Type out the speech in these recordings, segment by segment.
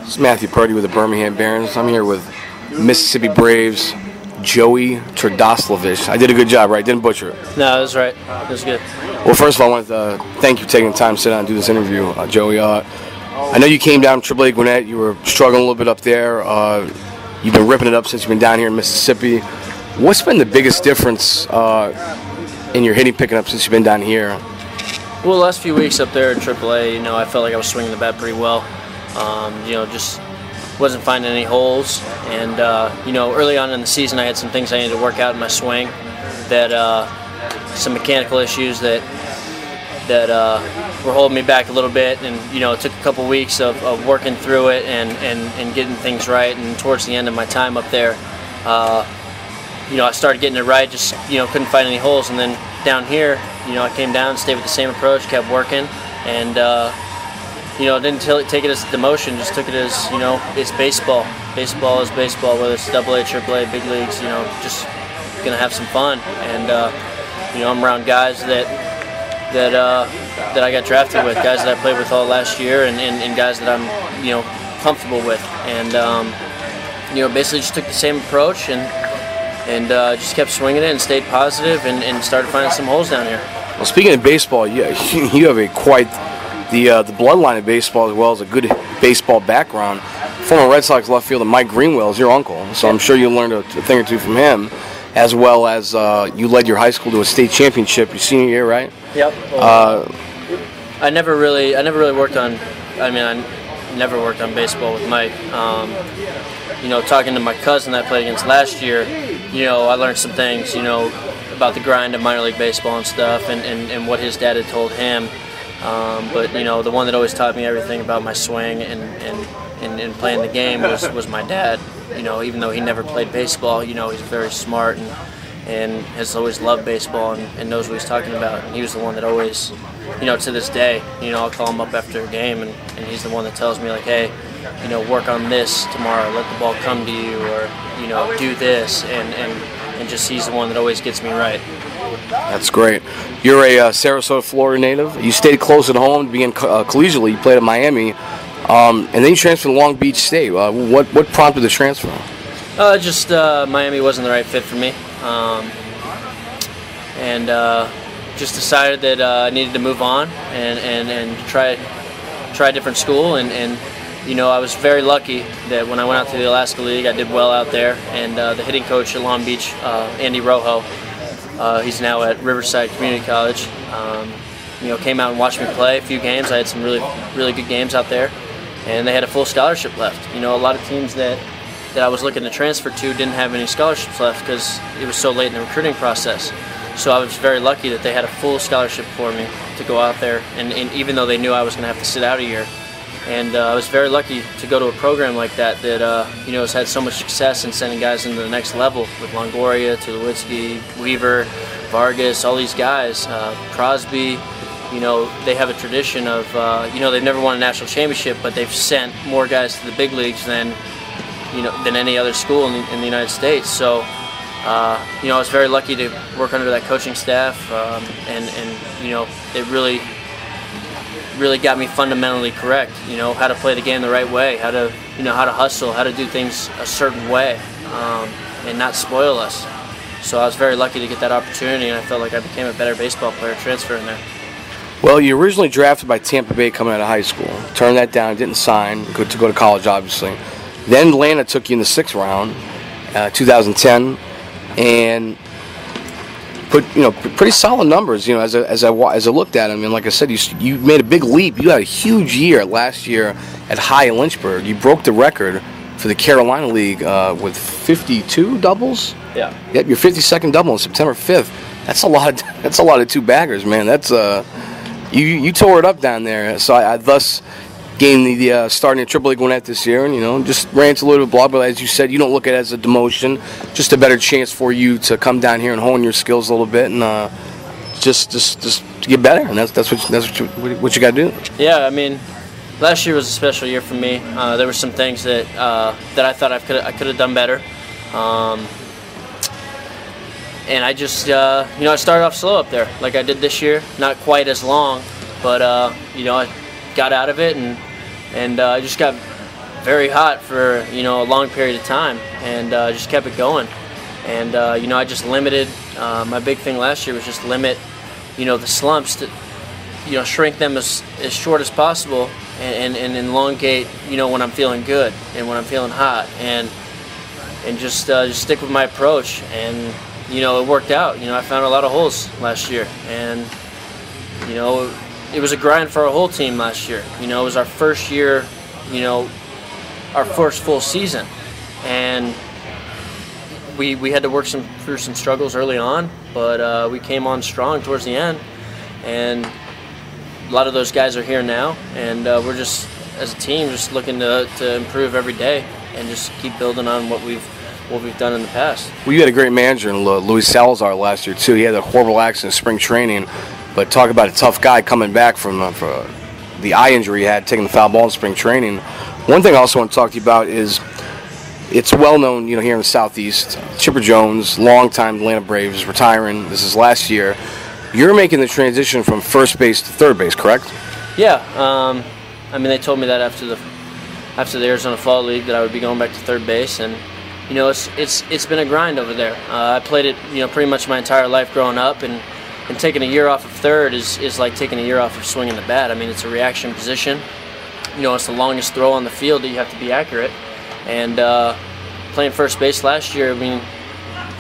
It's Matthew Purdy with the Birmingham Barons. I'm here with Mississippi Braves Joey Terdoslavich. I did a good job, right? Didn't butcher it. No, that was right. It was good. Well, first of all, I want to thank you for taking the time to sit down and do this interview, Joey. I know you came down from AAA Gwinnett. You were struggling a little bit up there. You've been ripping it up since you've been down here in Mississippi. What's been the biggest difference in your hitting picking up since you've been down here? Well, the last few weeks up there in AAA, I felt like I was swinging the bat pretty well. Just wasn't finding any holes. And, early on in the season, I had some things I needed to work out in my swing, that some mechanical issues that were holding me back a little bit. And, it took a couple weeks of working through it and getting things right. And towards the end of my time up there, I started getting it right, just, couldn't find any holes. And then down here, I came down, stayed with the same approach, kept working, and, didn't take it as demotion, just took it as, it's baseball. Baseball is baseball, whether it's AA, AAA, big leagues, just going to have some fun. And, I'm around guys that I got drafted with, guys that I played with all last year, and guys that I'm, comfortable with. And, basically just took the same approach and just kept swinging it and stayed positive and started finding some holes down here. Well, speaking of baseball, you have quite the bloodline of baseball, as well as a good baseball background. Former Red Sox left fielder Mike Greenwell is your uncle, so I'm sure you learned a thing or two from him, as well as you led your high school to a state championship your senior year, right? Yep. I never really worked on. I never worked on baseball with Mike. Talking to my cousin that I played against last year, I learned some things, about the grind of minor league baseball and stuff, and what his dad had told him. But the one that always taught me everything about my swing and playing the game was my dad. Even though he never played baseball, he's very smart and has always loved baseball and knows what he's talking about. And he was the one that always, to this day, I'll call him up after a game and he's the one that tells me, like, hey, work on this tomorrow, let the ball come to you, or, do this, and just he's the one that always gets me right. That's great. You're a Sarasota, Florida native. You stayed close at home to begin collegiately. You played at Miami, and then you transferred to Long Beach State. What prompted the transfer? Miami wasn't the right fit for me, and just decided that I needed to move on and try a different school. And I was very lucky that when I went out to the Alaska League, I did well out there. And the hitting coach at Long Beach, Andy Rojo, he's now at Riverside Community College, came out and watched me play a few games. I had some really, really good games out there, and they had a full scholarship left. A lot of teams that I was looking to transfer to didn't have any scholarships left because it was so late in the recruiting process. So I was very lucky that they had a full scholarship for me to go out there, and even though they knew I was going to have to sit out a year. And I was very lucky to go to a program like that has had so much success in sending guys into the next level with Longoria, Tulowitzki, Weaver, Vargas, all these guys, Crosby. They have a tradition of, they've never won a national championship, but they've sent more guys to the big leagues than any other school in the United States. So, I was very lucky to work under that coaching staff, and it really got me fundamentally correct, how to play the game the right way, how to hustle, how to do things a certain way, and not spoil us. So I was very lucky to get that opportunity, and I felt like I became a better baseball player transferring there. Well, you originally drafted by Tampa Bay coming out of high school. Turned that down, didn't sign, to go to college, obviously. Then Atlanta took you in the 6th round, 2010, and put pretty solid numbers. As I looked at them, and like I said, you made a big leap. You had a huge year last year at High in Lynchburg. You broke the record for the Carolina League with 52 doubles. Yeah. Yep, your 52nd double on September 5th. That's a lot. That's a lot of two baggers, man. That's you tore it up down there. So I thus gained the starting at AAA Gwinnett this year, and just ran into a little bit of blah. But as you said, you don't look at it as a demotion, just a better chance for you to come down here and hone your skills a little bit, and just to get better. And that's what you got to do. Yeah, last year was a special year for me. There were some things that I thought I could have done better, and I just I started off slow up there, like I did this year. Not quite as long, but I got out of it and and I just got very hot for a long period of time, and just kept it going. And I just limited. My big thing last year was just limit the slumps to shrink them as short as possible, and elongate when I'm feeling good and when I'm feeling hot, and just stick with my approach. And it worked out. I found a lot of holes last year, and it was a grind for our whole team last year. It was our first year, our first full season, and we had to work through some struggles early on, but we came on strong towards the end, and a lot of those guys are here now, and we're just, as a team, just looking to improve every day and just keep building on what we've done in the past. Well, you had a great manager in Luis Salazar last year too. He had a horrible accident in spring training, but talk about a tough guy coming back from the eye injury he had, taking the foul ball in spring training. One thing I also want to talk to you about is, it's well known, here in the Southeast, Chipper Jones, longtime Atlanta Braves, retiring. This is last year. You're making the transition from first base to third base, correct? Yeah. They told me that after the Arizona Fall League that I would be going back to third base, and it's been a grind over there. I played it pretty much my entire life growing up, and taking a year off of third is like taking a year off of swinging the bat. It's a reaction position. It's the longest throw on the field that you have to be accurate. And playing first base last year,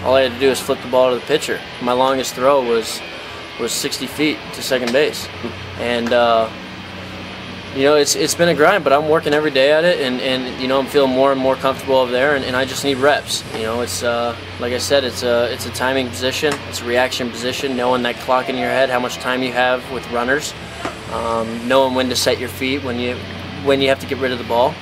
all I had to do was flip the ball to the pitcher. My longest throw was 60 feet to second base. And it's been a grind, but I'm working every day at it, and I'm feeling more and more comfortable over there, and I just need reps. It's like I said, it's a timing position, it's a reaction position, knowing that clock in your head, how much time you have with runners, knowing when to set your feet, when you have to get rid of the ball.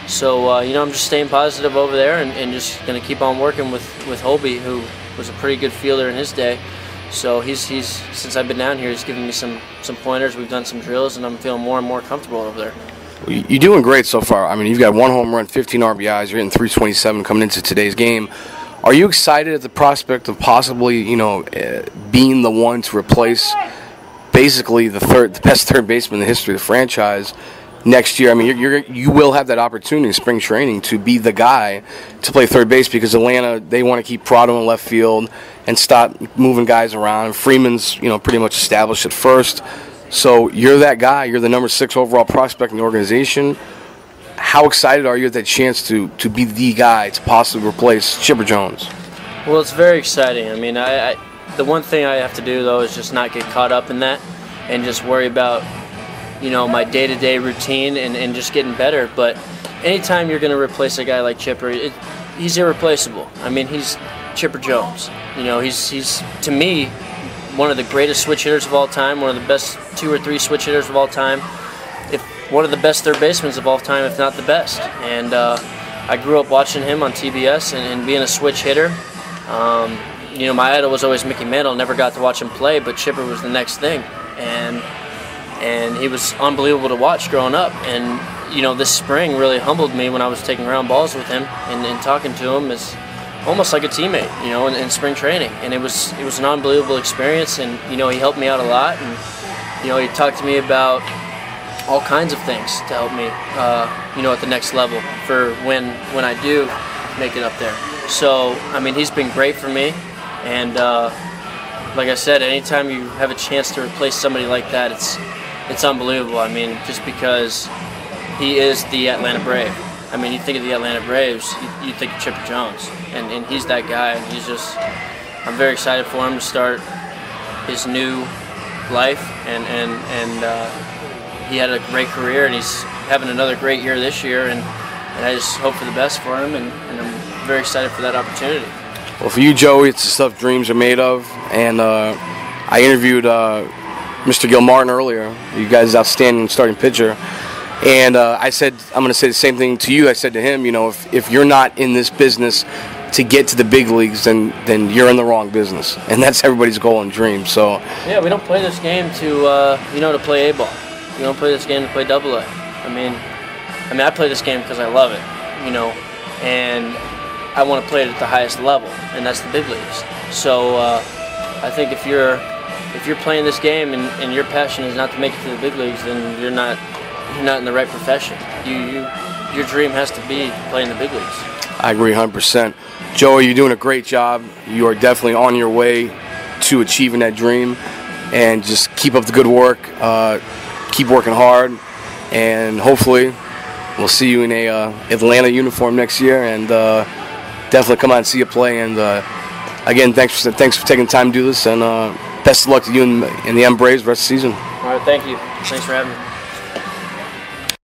So I'm just staying positive over there, and just going to keep on working with Hobie, who was a pretty good fielder in his day. So he's since I've been down here, he's given me some pointers. We've done some drills, and I'm feeling more and more comfortable over there. Well, you're doing great so far. You've got 1 home run, 15 RBIs. You're hitting 327 coming into today's game. Are you excited at the prospect of possibly, being the one to replace basically the best third baseman in the history of the franchise next year? You will have that opportunity in spring training to be the guy to play third base, because Atlanta, they want to keep Prado in left field and stop moving guys around. Freeman's, pretty much established at first. So you're that guy. You're the number 6 overall prospect in the organization. How excited are you at that chance to be the guy to possibly replace Chipper Jones? Well, it's very exciting. The one thing I have to do, though, is just not get caught up in that and just worry about my day-to-day routine and just getting better. But anytime you're going to replace a guy like Chipper, he's irreplaceable. He's Chipper Jones. He's to me one of the greatest switch hitters of all time, one of the best 2 or 3 switch hitters of all time, if one of the best third basemen of all time, if not the best. And I grew up watching him on TBS and being a switch hitter. My idol was always Mickey Mantle. Never got to watch him play, but Chipper was the next thing. And he was unbelievable to watch growing up. And this spring really humbled me when I was taking ground balls with him and talking to him as almost like a teammate, in spring training. And it was an unbelievable experience. And he helped me out a lot. And he talked to me about all kinds of things to help me, at the next level for when I do make it up there. So he's been great for me. And like I said, anytime you have a chance to replace somebody like that, it's unbelievable. Just because he is the Atlanta Brave. You think of the Atlanta Braves, you think of Chipper Jones, and he's that guy. And I'm very excited for him to start his new life, and he had a great career, and he's having another great year this year, and I just hope for the best for him, and I'm very excited for that opportunity. Well, for you, Joey, it's the stuff dreams are made of, and I interviewed Mr. Gilmartin earlier. You guys' outstanding starting pitcher. And I said, I'm going to say the same thing to you. I said to him, if you're not in this business to get to the big leagues, then you're in the wrong business. And that's everybody's goal and dream. So yeah, we don't play this game to play A-ball. We don't play this game to play double A. I play this game because I love it, and I want to play it at the highest level, and that's the big leagues. So I think if you're playing this game and your passion is not to make it to the big leagues, then you're not you're not in the right profession. Your dream has to be playing the big leagues. I agree 100%. Joey, you're doing a great job. You are definitely on your way to achieving that dream, and just keep up the good work. Keep working hard, and hopefully we'll see you in a Atlanta uniform next year, and definitely come out and see you play. And again, thanks for taking the time to do this, and best of luck to you in the M-Braves rest of the season. All right, thank you. Thanks for having me.